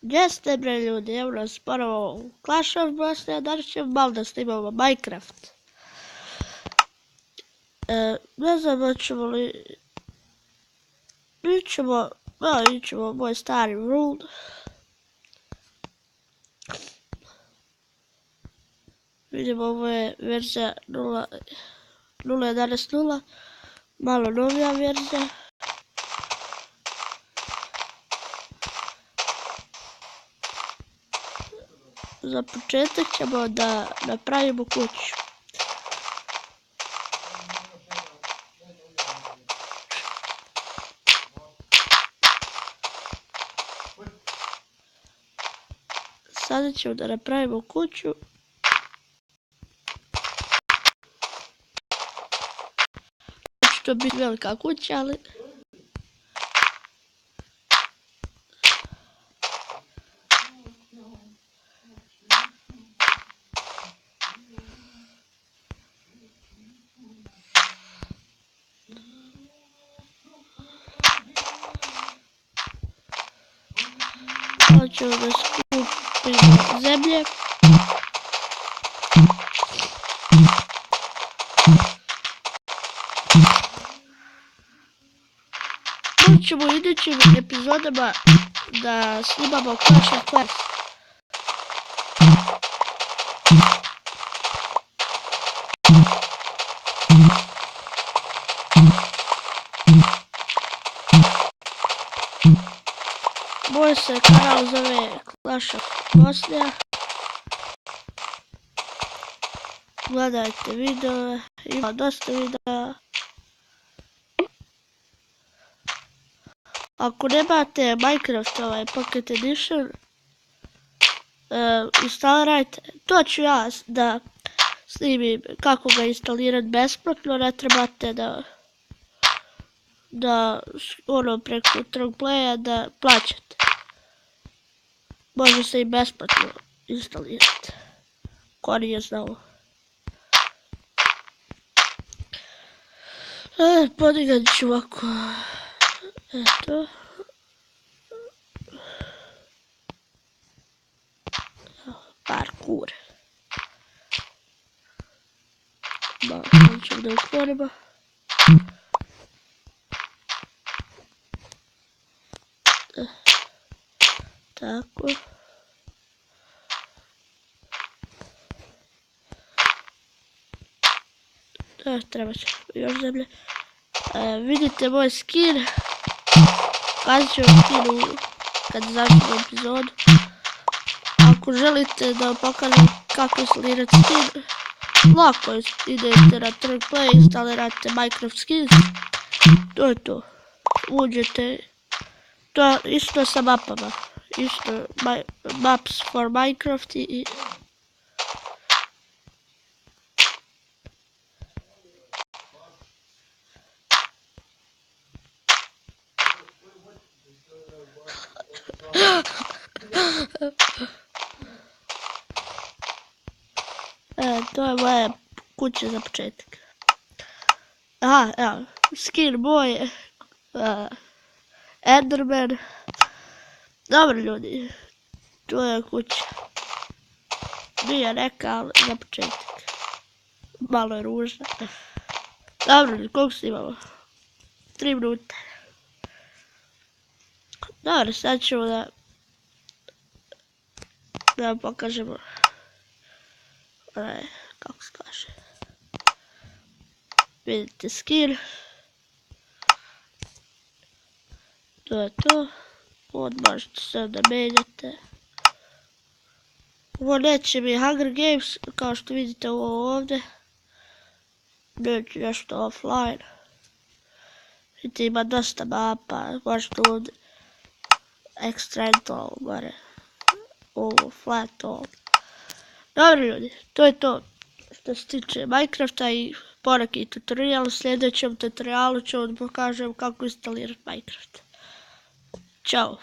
Gdje ste bre ljudi, evo nas ponovo Clash of Bosnia, danas ćemo malo da snimamo Minecraft. Ne znam, hoćemo li... Ićemo moj stari world. Vidimo, ovo je verzija 0.11.0, malo novija verzija. Za početak ćemo da napravimo kuću. Sada ćemo da napravimo kuću. Će to biti velika kuća, ali... Sada ćemo da skupimo zemlje. Mi ćemo u idućim epizodama da snimamo Clash of Clans. Moj se kanal zove Clash of Bosnia. Gledajte video, ima dosta videa. Ako nemate Minecraft Pocket Edition, instalirajte. To ću ja da snimim kako ga instalirati besplatno, ne trebate da preko Trogplaya da plaćate. Može se i besplatno instalirati. Ko nije znao. Podigat ću ovako. Eto. Parkour. Malo ćemo da ukvorimo. Tako. Treba će još zemlje. Vidite moj skin. Kazat ću vam skinu kad završimo epizodu. Ako želite da vam pokažem kako instalirati skin, lako idete na Trogplay, instalirate Minecraft skins. To je to. Uđete. To isto sa mapama. Isto maps for Minecraft i... To je moja kuća za početak. Aha, evo, skin moj, Enderman. Dobro ljudi, to je kuća. Nije neka, ali za početak. Malo je ružna. Dobro ljudi, koliko snimamo? 3 minute. Dobro, sad ćemo da vam pokažemo kako se kaže. Vidite skin. To je to. Ovdje možete sve da menjate. Ovo neće mi Hunger Games, kao što vidite ovo ovdje. Neće nešto offline. Vidite, ima dosta mapa, možete ovdje extract all, gore. Ovo, flat all. Dobro ljudi, to je to što se tiče Minecrafta i poneki tutorial. U sljedećem tutorialu ću vam pokažem kako instalirati Minecraft. Ćao!